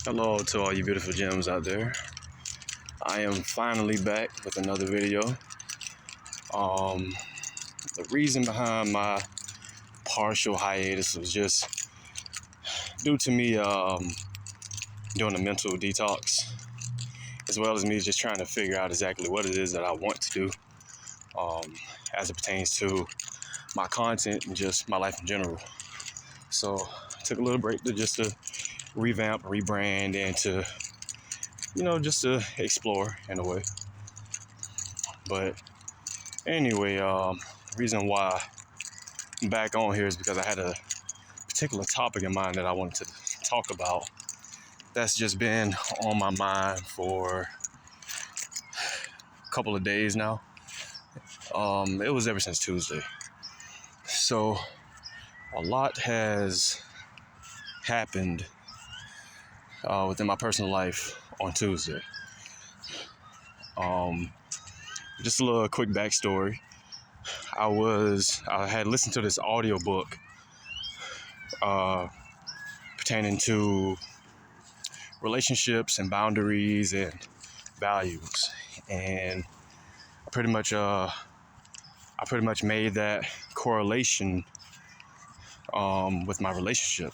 Hello to all you beautiful gems out there. I am finally back with another video. The reason behind my partial hiatus was just due to me doing a mental detox, as well as me just trying to figure out exactly what it is that I want to do as it pertains to my content and just my life in general. So I took a little break to revamp, rebrand, and to just to explore in a way. But anyway, reason why I'm back on here is because I had a particular topic in mind that I wanted to talk about that's just been on my mind for a couple of days now. It was ever since Tuesday. So a lot has happened within my personal life on Tuesday. Just a little quick backstory. I had listened to this audiobook pertaining to relationships and boundaries and values, and I pretty much made that correlation with my relationship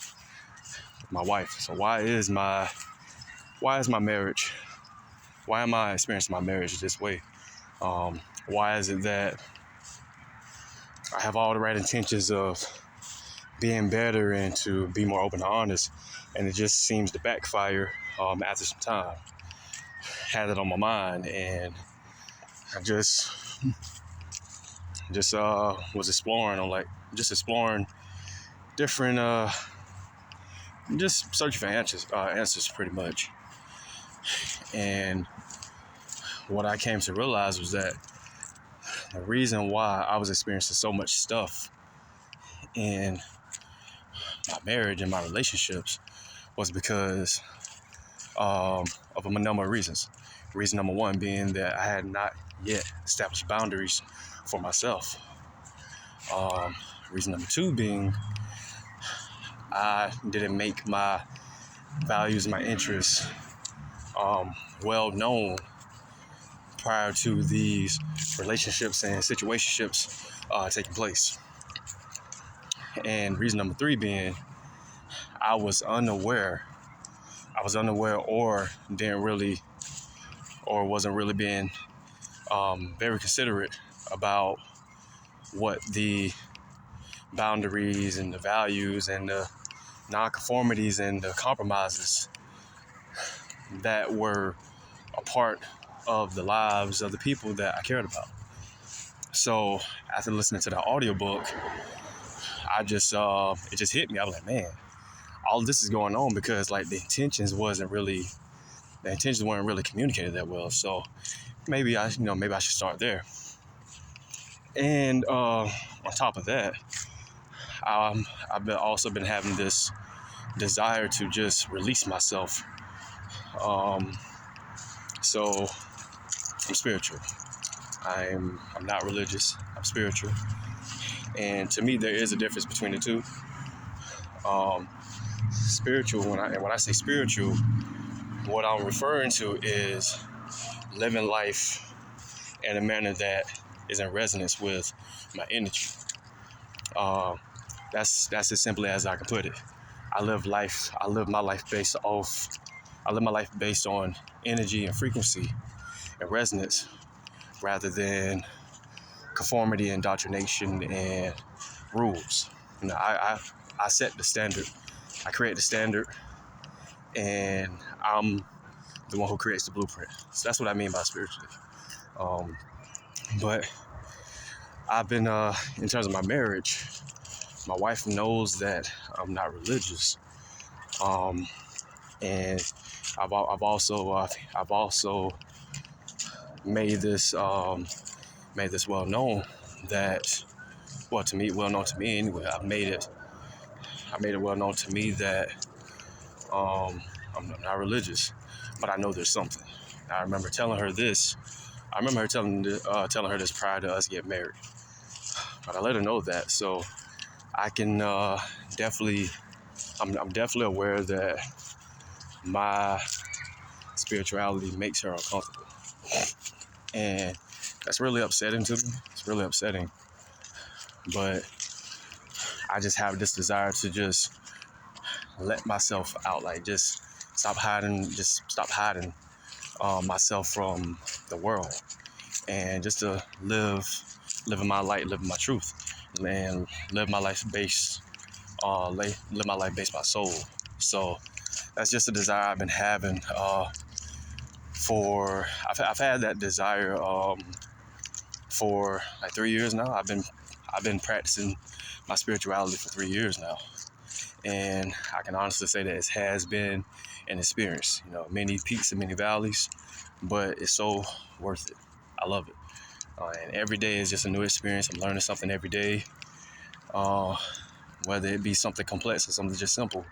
with my wife. So why is my marriage? Why am I experiencing my marriage this way? Why is it that I have all the right intentions of being better and to be more open and honest, and it just seems to backfire after some time? Had it on my mind, and I just was exploring different, just searching for answers pretty much. And what I came to realize was that the reason why I was experiencing so much stuff in my marriage and my relationships was because of a number of reasons. Reason number one being that I had not yet established boundaries for myself. Reason number two being I didn't make my values, my interests well known prior to these relationships and situationships taking place. And reason number three being I was unaware or wasn't really being very considerate about what the boundaries and the values and the nonconformities and the compromises that were a part of the lives of the people that I cared about. So after listening to the audiobook, it just hit me. I was like, man, all of this is going on because like the intentions weren't really communicated that well. So maybe I should start there. And on top of that, I've also been having this desire to just release myself. So I'm spiritual. I'm not religious. I'm spiritual, and to me, there is a difference between the two. Spiritual. When I say spiritual, what I'm referring to is living life in a manner that is in resonance with my energy. That's as simply as I can put it. I live my life based on energy and frequency and resonance, rather than conformity, indoctrination, and rules. I set the standard. I create the standard, and I'm the one who creates the blueprint. So that's what I mean by spiritually. But I've been, in terms of my marriage, my wife knows that I'm not religious, and I've also made this well known to me anyway. I made it well known to me that I'm not religious, but I know there's something. I remember telling her this. telling her this prior to us getting married. But I let her know that, so I can I'm definitely aware that my spirituality makes her uncomfortable. And that's really upsetting to me. It's really upsetting. But I just have this desire to just let myself out, like just stop hiding myself from the world, and just to live in my light, live in my truth, and live my life based, live my life based my soul. So that's just a desire I've been having I've had that desire for like 3 years now. I've been practicing my spirituality for 3 years now, and I can honestly say that it has been an experience. Many peaks and many valleys, but it's so worth it. I love it, and every day is just a new experience. I'm learning something every day, uh, whether it be something complex or something just simple.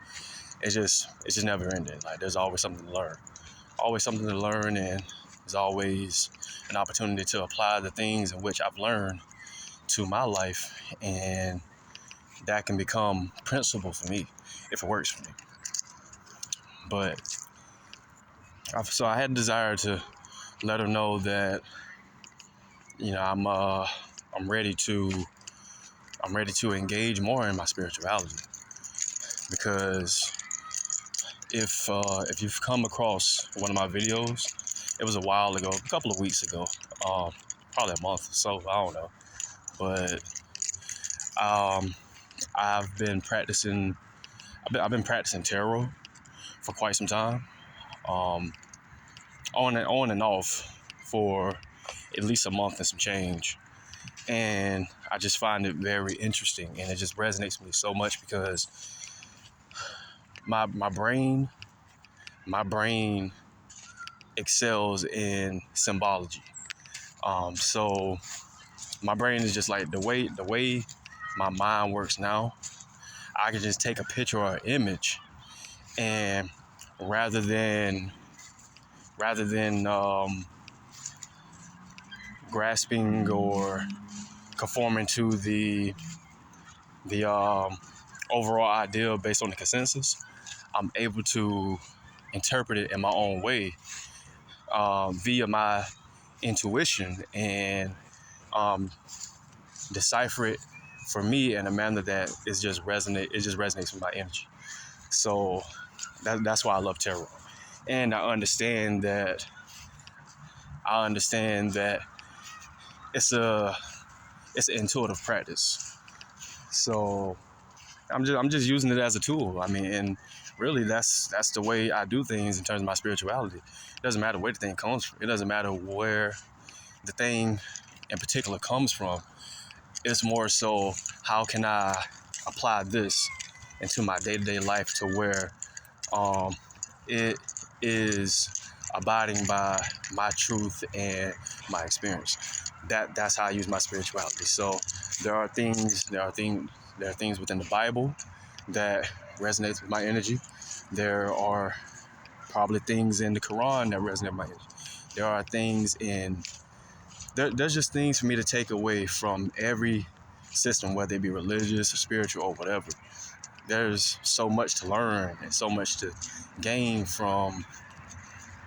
It's just never ending. Like there's always something to learn, and there's always an opportunity to apply the things in which I've learned to my life, and that can become principle for me if it works for me. But so I had a desire to let her know that I'm ready to engage more in my spirituality, because if you've come across one of my videos, it was a while ago, a couple of weeks ago, probably a month or so, I don't know, but I've been practicing tarot for quite some time, um, on and off for at least a month and some change. And I just find it very interesting, and it just resonates with me so much because my brain excels in symbology. So my brain is just like the way my mind works now. I can just take a picture or an image, and rather than grasping or conforming to the overall idea based on the consensus, I'm able to interpret it in my own way, via my intuition, and um, decipher it for me in a manner that it just resonates with my energy. So that's why I love tarot, and I understand that it's an intuitive practice. So I'm just using it as a tool. I mean, and really that's the way I do things in terms of my spirituality. It doesn't matter where the thing comes from. It doesn't matter where the thing in particular comes from. It's more so, how can I apply this into my day-to-day life to where it is abiding by my truth and my experience. That's how I use my spirituality. So there are things within the Bible that resonates with my energy. There are probably things in the Quran that resonate with my energy. There are things there's just things for me to take away from every system, whether it be religious or spiritual or whatever. There's so much to learn and so much to gain from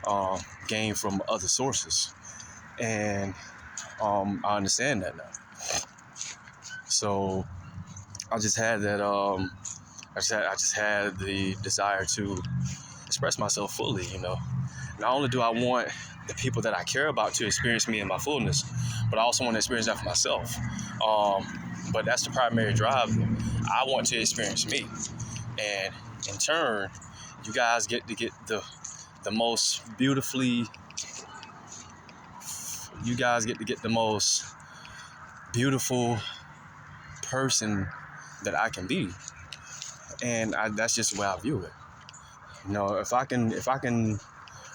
other sources, and I understand that now. So I just had that. I just had the desire to express myself fully. Not only do I want the people that I care about to experience me in my fullness, but I also want to experience that for myself. But that's the primary drive. I want to experience me, and in turn, you guys get to get the most beautifully. You guys get to get the most beautiful person that I can be, and that's just the way I view it. If I can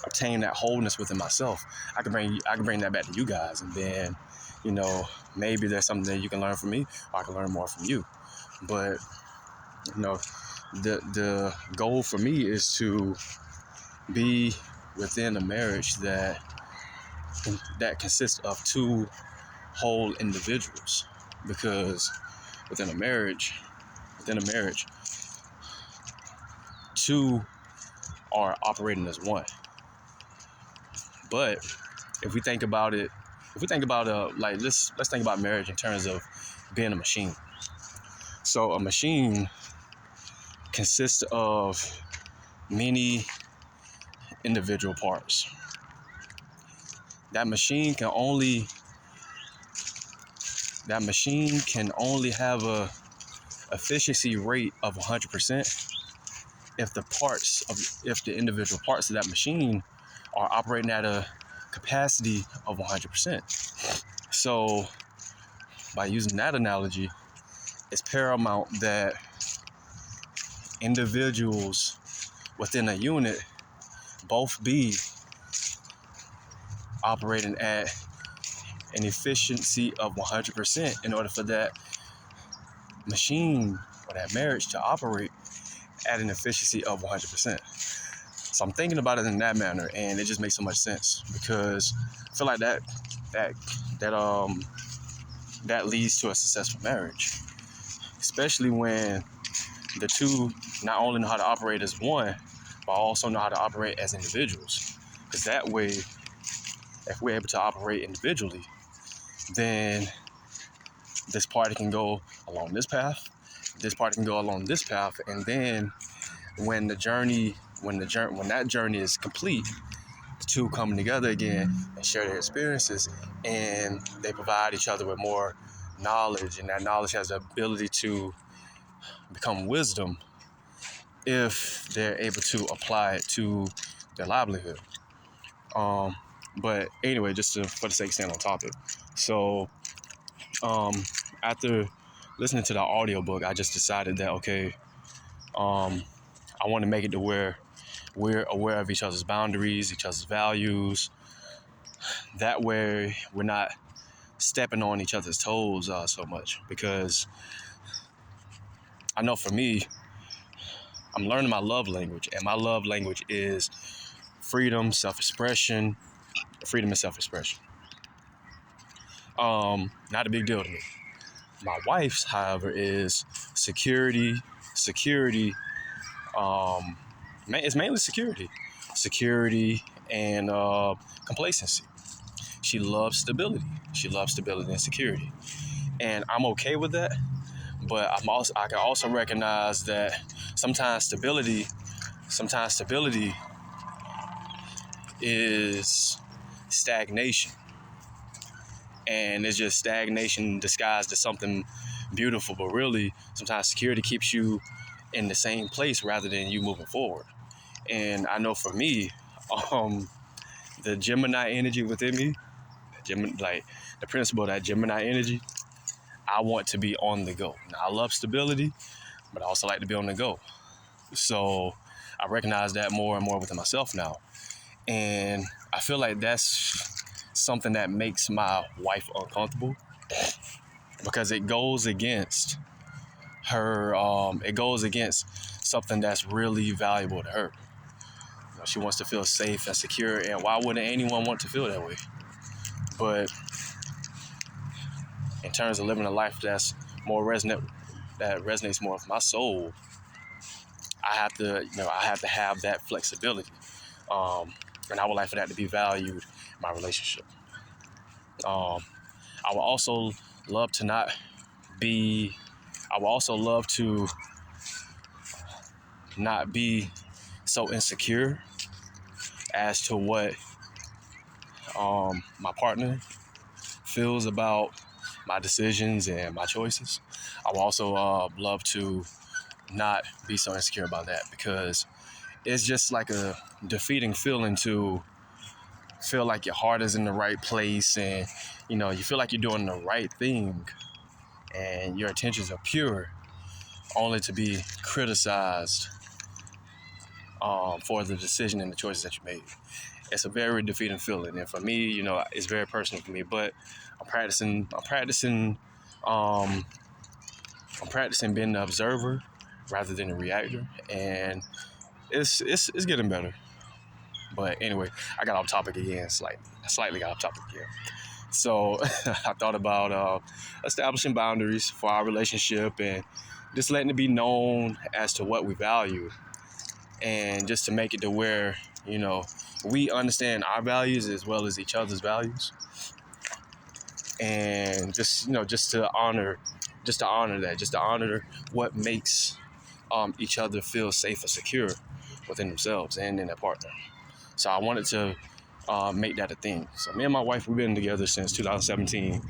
obtain that wholeness within myself, I can bring that back to you guys, and then, maybe there's something that you can learn from me, or I can learn more from you. But the goal for me is to be within a marriage that consists of two whole individuals, because within a marriage, two are operating as one. But if we think about like let's think about marriage in terms of being a machine. So a machine consists of many individual parts. That machine can only have a efficiency rate of 100% if the individual parts of that machine are operating at a capacity of 100%. So by using that analogy, it's paramount that individuals within a unit both be operating at an efficiency of 100% in order for that machine or that marriage to operate at an efficiency of 100%. So I'm thinking about it in that manner, and it just makes so much sense because I feel like that leads to a successful marriage, especially when the two not only know how to operate as one, but also know how to operate as individuals. Because that way, if we're able to operate individually, then this party can go along this path, this party can go along this path, and then when that journey is complete, the two come together again and share their experiences, and they provide each other with more knowledge, and that knowledge has the ability to become wisdom if they're able to apply it to their livelihood. But anyway, for the sake of staying on topic. So after listening to the audiobook, I just decided that, okay, I want to make it to where we're aware of each other's boundaries, each other's values. That way we're not stepping on each other's toes so much, because I know for me, I'm learning my love language, and my love language is freedom and self-expression. Not a big deal to me. My wife's, however, is security. It's mainly security and complacency. She loves stability and security, and I'm okay with that. But I can also recognize that sometimes stability is stagnation, and it's just stagnation disguised as something beautiful. But really, sometimes security keeps you in the same place rather than you moving forward. And I know for me, the Gem.In.I energy within me, like the principle of that Gem.In.I energy, I want to be on the go. Now, I love stability, but I also like to be on the go. So I recognize that more and more within myself now. And I feel like that's something that makes my wife uncomfortable, because it goes against her, it goes against something that's really valuable to her. You know, she wants to feel safe and secure, and why wouldn't anyone want to feel that way? But in terms of living a life that resonates more with my soul, I have to have that flexibility, and I would like for that to be valued in my relationship. I would also love to not be. I would also love to not be so insecure as to what my partner feels about my decisions and my choices. I would also love to not be so insecure about that, because it's just like a defeating feeling to feel like your heart is in the right place, and you feel like you're doing the right thing and your intentions are pure, only to be criticized for the decision and the choices that you made. It's a very defeating feeling, and for me, it's very personal for me. But I'm practicing being the observer rather than the reactor, and it's getting better. But anyway, I got off topic again, slightly got off topic again. So I thought about establishing boundaries for our relationship and just letting it be known as to what we value. and just to make it to where, we understand our values as well as each other's values, and just to honor that, just to honor what makes each other feel safe and secure within themselves and in their partner. So I wanted to make that a thing. So me and my wife, we've been together since 2017,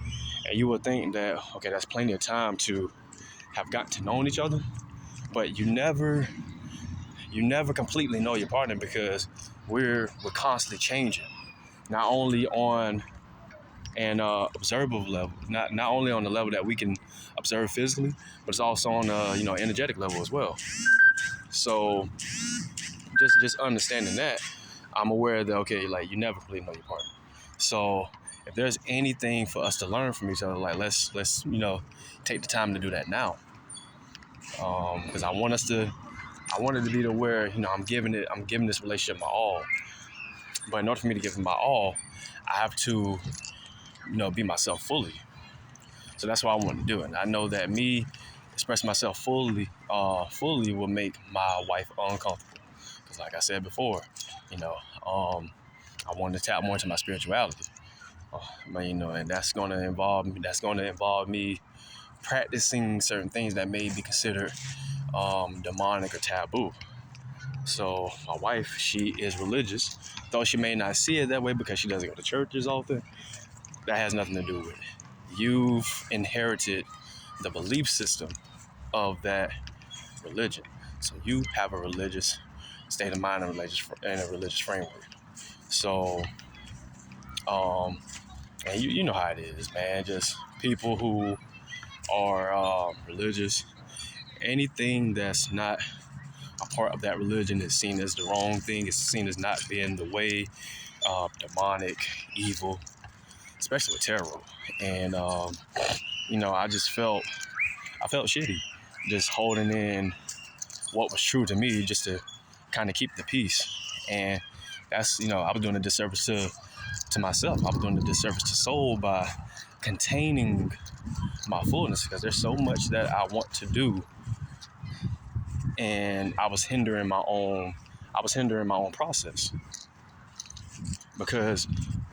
and you would think that, okay, that's plenty of time to have gotten to know each other, but you never completely know your partner, because we're constantly changing, not only on an observable level, not only on the level that we can observe physically, but it's also on energetic level as well. So just understanding that, I'm aware that, okay, like, you never really know your partner. So if there's anything for us to learn from each other, like, let's take the time to do that now, because I want it to be to where, I'm giving this relationship my all. But in order for me to give it my all, I have to be myself fully. So that's why I want to do it. And I know that me expressing myself fully will make my wife uncomfortable. Because like I said before, I want to tap more into my spirituality. But and that's going to involve me practicing certain things that may be considered demonic or taboo. So my wife, she is religious, though she may not see it that way because she doesn't go to church as often. That has nothing to do with it. You've inherited the belief system of that religion. So you have a religious state of mind and a religious framework. So, and you know how it is, man. Just people who are religious, anything that's not a part of that religion is seen as the wrong thing. It's seen as not being the way, demonic, evil, especially with tarot. And I felt shitty just holding in what was true to me, just to kind of keep the peace. And that's, I was doing a disservice to myself. I was doing a disservice to soul by containing my fullness, because there's so much that I want to do, and I was hindering my own process, because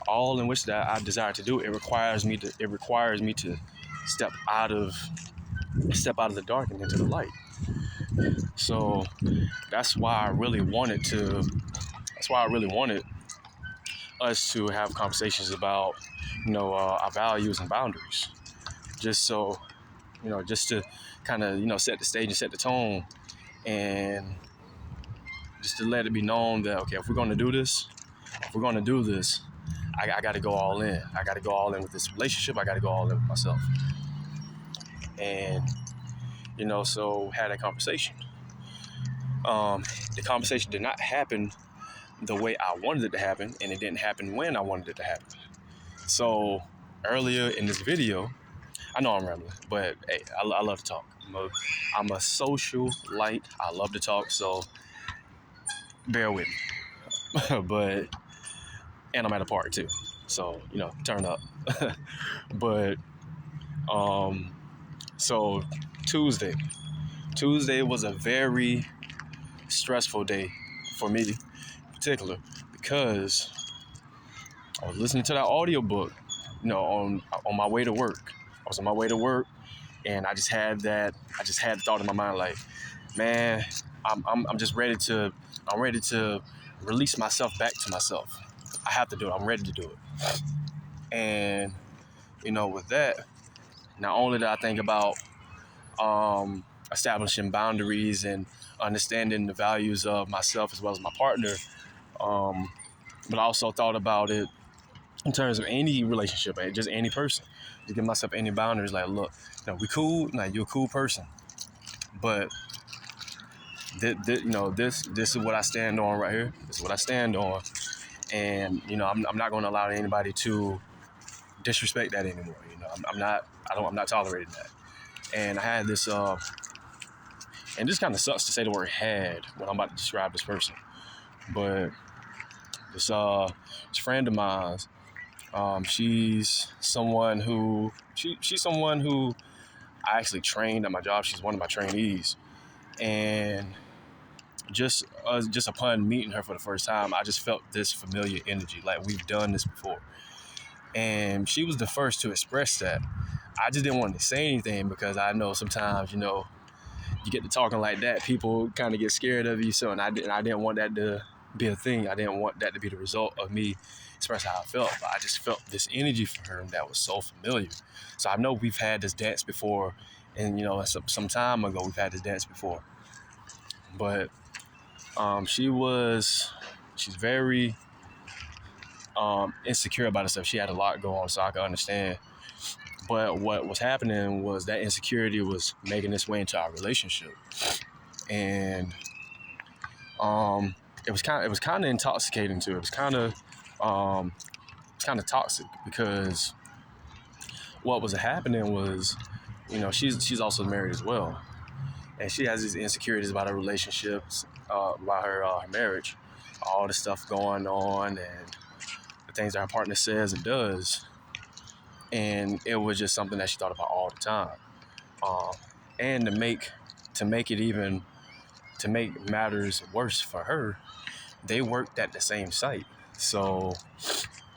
all in which that I desire to do, it requires me to step out of the dark and into the light. So that's why I really wanted us to have conversations about our values and boundaries, just so just to kind of set the stage and set the tone, and just to let it be known that, okay, if we're going to do this, I got to go all in. I got to go all in with this relationship. I got to go all in with myself. And so had that conversation. The conversation did not happen the way I wanted it to happen, and it didn't happen when I wanted it to happen. So earlier in this video, I know I'm rambling, but hey, I love to talk. I'm a social light. I love to talk, so bear with me. And I'm at a party too, so turn up. But so Tuesday was a very stressful day for me in particular, because I was listening to that audiobook, on my way to work. I was on my way to work, and I just had the thought in my mind, like, man, I'm just ready to release myself back to myself. I have to do it. I'm ready to do it. And with that, not only did I think about establishing boundaries and understanding the values of myself as well as my partner, but I also thought about it in terms of any relationship, just any person. To give myself any boundaries, like, look, we cool, like, you're a cool person, but this is what I stand on right here. This is what I stand on, and I'm not going to allow anybody to disrespect that anymore. I'm not tolerating that. And I had this, and this kind of sucks to say the word "had" when I'm about to describe this person, but this friend of mine, she's someone who I actually trained at my job. She's one of my trainees, and just upon meeting her for the first time, I just felt this familiar energy, like we've done this before. And she was the first to express that. I just didn't want to say anything because I know sometimes, you get to talking like that, people kind of get scared of you. So, I didn't want that to be a thing. I didn't want that to be the result of me expressing how I felt. But I just felt this energy from her that was so familiar. So I know we've had this dance before, and some time ago we've had this dance before. But she's very insecure about herself. She had a lot going on, so I can understand. But what was happening was that insecurity was making its way into our relationship, and it was kind of intoxicating too. It was kind of toxic because what was happening was, she's also married as well, and she has these insecurities about her relationships, about her marriage, all the stuff going on, and the things that her partner says and does, and it was just something that she thought about all the time. Um, and to make matters worse for her, they worked at the same site. So,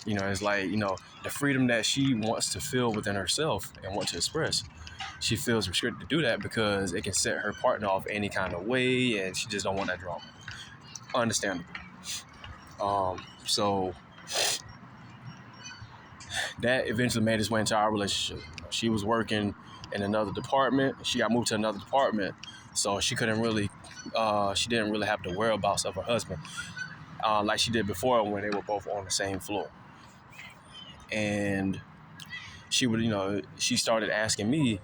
it's like, the freedom that she wants to feel within herself and want to express, she feels restricted to do that because it can set her partner off any kind of way, and she just don't want that drama. Understandable. So that eventually made its way into our relationship. She was working in another department. She got moved to another department, so she didn't really have the whereabouts of her husband like she did before when they were both on the same floor. And she started asking me,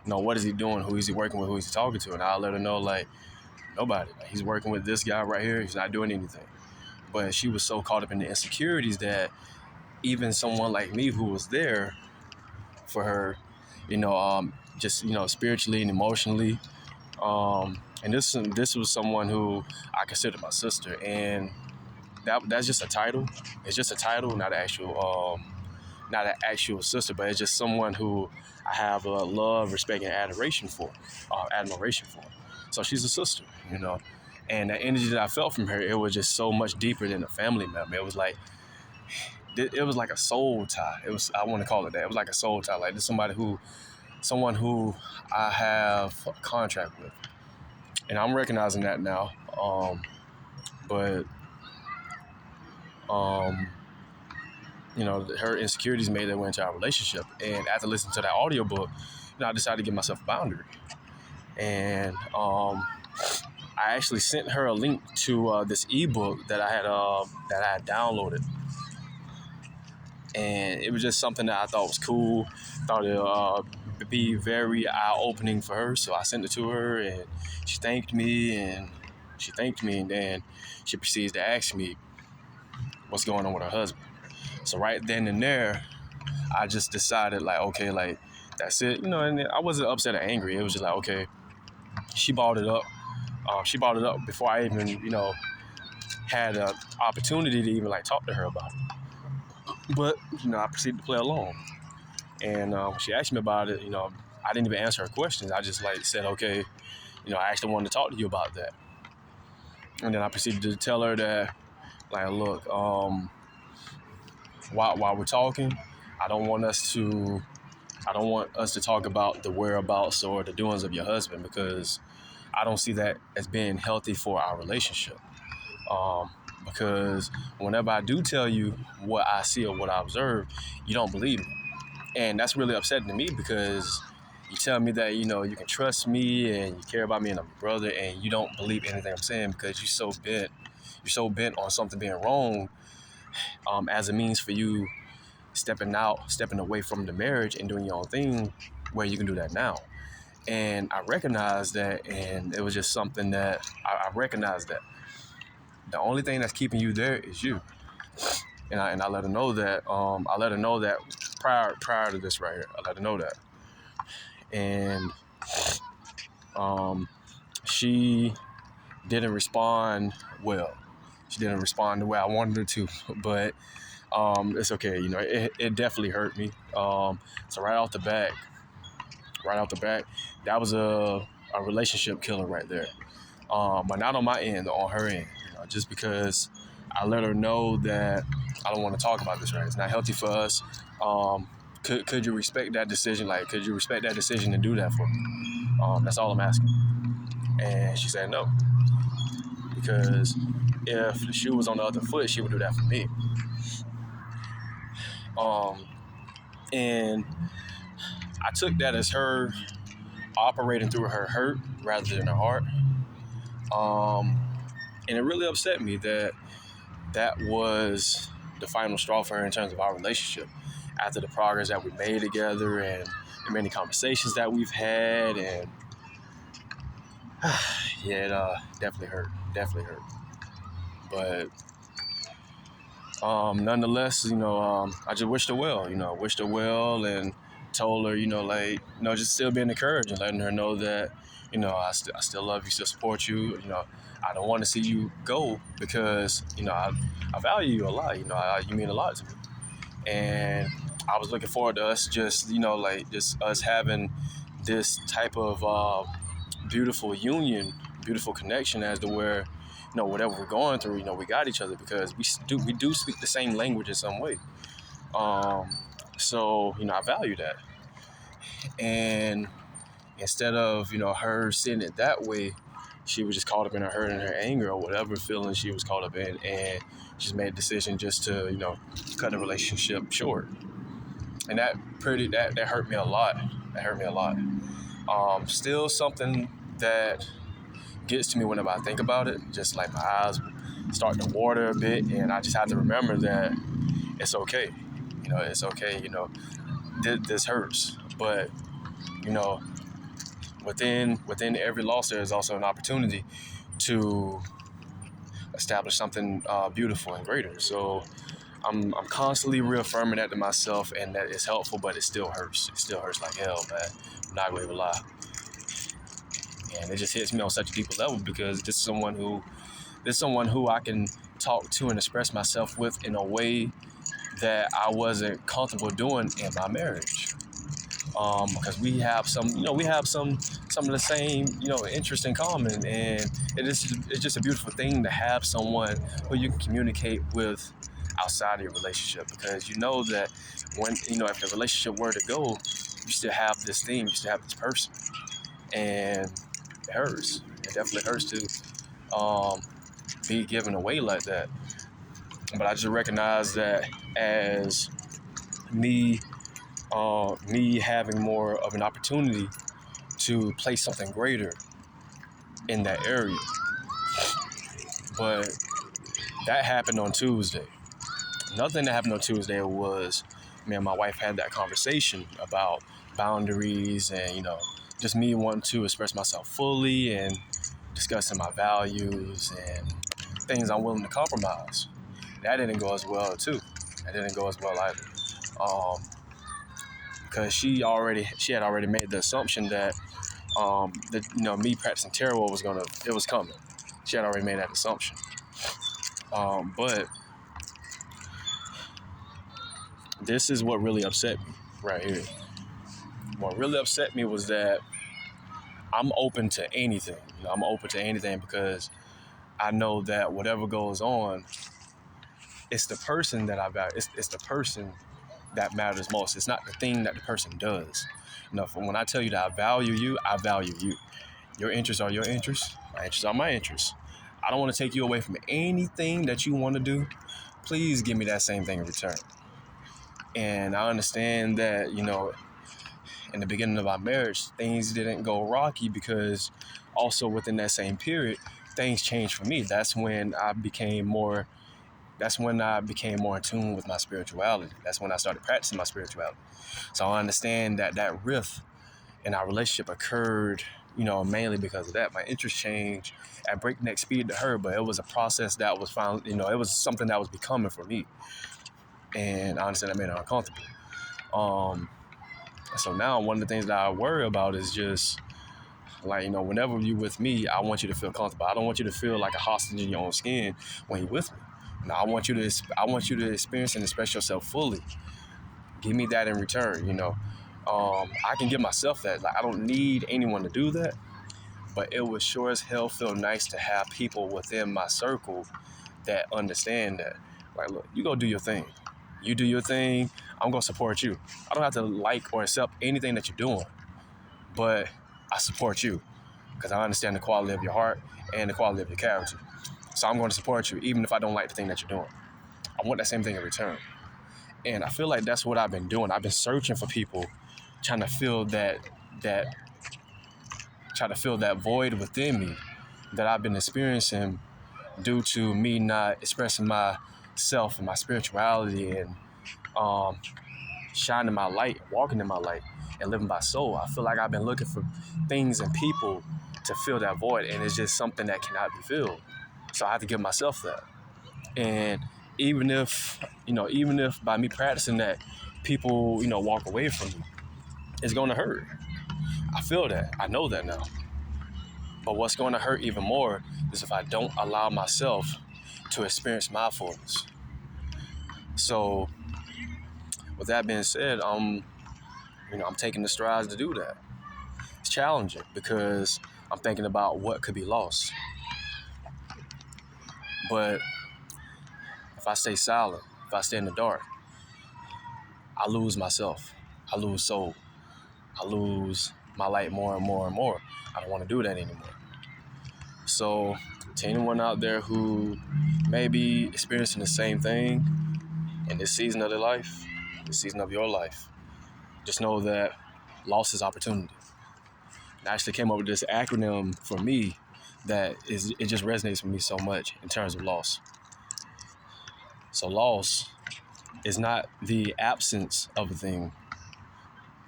what is he doing? Who is he working with? Who is he talking to? And I let her know, like, nobody. Like, he's working with this guy right here. He's not doing anything. But she was so caught up in the insecurities that even someone like me who was there for her, just spiritually and emotionally, and this was someone who I consider my sister, and that's just a title. It's just a title, not an actual sister, but it's just someone who I have a love, respect, and admiration for. So she's a sister, And the energy that I felt from her, it was just so much deeper than a family member. It was like a soul tie. I want to call it that. It was like a soul tie. Like, this someone who I have a contract with, and I'm recognizing that now. But her insecurities made their way into our relationship. And after listening to that audiobook, I decided to give myself a boundary. And I actually sent her a link to this ebook that I had downloaded. And it was just something that I thought was cool. Thought it'd be very eye-opening for her. So I sent it to her, and she thanked me, and then she proceeds to ask me what's going on with her husband. So right then and there, I just decided, like, okay, like, that's it, and I wasn't upset or angry. It was just like, okay, she brought it up. She brought it up before I even, had an opportunity to even, like, talk to her about it. But, I proceeded to play along. And when she asked me about it, I didn't even answer her questions. I just, like, said, okay, I actually wanted to talk to you about that. And then I proceeded to tell her that, like, look, while we're talking, I don't want us to talk about the whereabouts or the doings of your husband, because I don't see that as being healthy for our relationship. Because whenever I do tell you what I see or what I observe, you don't believe me. And that's really upsetting to me, because you tell me that, you can trust me and you care about me and I'm your brother, and you don't believe anything I'm saying because you're so bent on something being wrong, as a means for you stepping away from the marriage and doing your own thing, where you can do that now. And I recognized that, and it was just something that I recognized that the only thing that's keeping you there is you. And I let her know that. I let her know that prior to this right here. I let her know that, and she didn't respond well. She didn't respond the way I wanted her to, but it's okay. It definitely hurt me. So right off the bat, that was a relationship killer right there. but not on my end, on her end. Just because I let her know that I don't want to talk about this, right? It's not healthy for us. Could you respect that decision? Like, could you respect that decision and do that for me? That's all I'm asking. And she said no, because if the shoe was on the other foot, she would do that for me. Um, and I took that as her operating through her hurt rather than her heart. Um, and it really upset me that that was the final straw for her in terms of our relationship. After the progress that we made together and the many conversations that we've had, and yeah, it definitely hurt. Definitely hurt. But nonetheless, I just wished her well. Wished her well and told her, just still being encouraged and letting her know that, I still love you, still support you. I don't want to see you go because, I value you a lot. You mean a lot to me. And I was looking forward to us just, just us having this type of beautiful union, beautiful connection as to where, whatever we're going through, we got each other because we do speak the same language in some way. So, I value that. And instead of, her seeing it that way, she was just caught up in her hurt and her anger or whatever feeling she was caught up in, and just made a decision just to, cut the relationship short. And that hurt me a lot. That hurt me a lot. Still something that gets to me whenever I think about it. Just like my eyes start to water a bit, and I just have to remember that it's okay. It's okay. This hurts, but you know, within every loss, there is also an opportunity to establish something beautiful and greater. So I'm constantly reaffirming that to myself, and that it's helpful, but it still hurts. It still hurts like hell, man. I'm not gonna even lie. And it just hits me on such a deeper level because this is someone who I can talk to and express myself with in a way that I wasn't comfortable doing in my marriage. Because we have some of the same, interests in common, and it's just a beautiful thing to have someone who you can communicate with outside of your relationship, because you know that when, if the relationship were to go, you still have this thing, you still have this person, and it hurts. It definitely hurts to be given away like that. But I just recognize that as me, me having more of an opportunity to place something greater in that area. But that happened on Tuesday. Another thing that happened on Tuesday was me and my wife had that conversation about boundaries and, just me wanting to express myself fully and discussing my values and things I'm willing to compromise. That didn't go as well too. That didn't go as well either. Because she had already made the assumption that me practicing tarot it was coming. She had already made that assumption. But this is what really upset me right here. What really upset me was that I'm open to anything. I'm open to anything because I know that whatever goes on, it's the person that I value. It's the person that matters most. It's not the thing that the person does. When I tell you that I value you, I value you. Your interests are your interests. My interests are my interests. I don't want to take you away from anything that you want to do. Please give me that same thing in return. And I understand that, in the beginning of our marriage, things didn't go rocky because also within that same period, things changed for me. That's when I became more in tune with my spirituality. That's when I started practicing my spirituality. So I understand that rift in our relationship occurred, mainly because of that. My interest changed at breakneck speed to her, but it was a process that was found, it was something that was becoming for me. And I understand that made her uncomfortable. So now one of the things that I worry about is just like, whenever you're with me, I want you to feel comfortable. I don't want you to feel like a hostage in your own skin when you're with me. I want you to experience and express yourself fully. Give me that in return. I can give myself that. Like, I don't need anyone to do that. But it would sure as hell feel nice to have people within my circle that understand that. Like, look, you go do your thing. You do your thing, I'm gonna support you. I don't have to like or accept anything that you're doing, but I support you because I understand the quality of your heart and the quality of your character. So I'm going to support you even if I don't like the thing that you're doing. I want that same thing in return. And I feel like that's what I've been doing. I've been searching for people, trying to fill that try to fill that void within me that I've been experiencing due to me not expressing myself and my spirituality and um, shining my light, walking in my light, and living by soul. I feel like I've been looking for things and people to fill that void, and it's just something that cannot be filled. So I have to give myself that. And even if by me practicing that, people, walk away from me, it's going to hurt. I feel that. I know that now. But what's going to hurt even more is if I don't allow myself to experience my fullness. So, with that being said, I'm taking the strides to do that. It's challenging because I'm thinking about what could be lost. But if I stay silent, if I stay in the dark, I lose myself. I lose soul. I lose my light more and more and more. I don't want to do that anymore. So, to anyone out there who may be experiencing the same thing in this season of their life, this season of your life, just know that loss is opportunity. I actually came up with this acronym for me it just resonates with me so much in terms of loss. So loss is not the absence of a thing.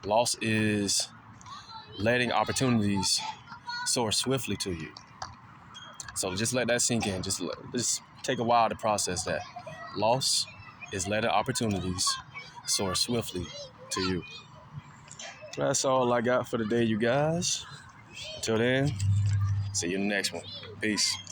Loss is letting opportunities soar swiftly to you. So just let that sink in. Just take a while to process that. Loss is letting opportunities soar swiftly to you. That's all I got for the day, you guys. Until then, see you in the next one. Peace.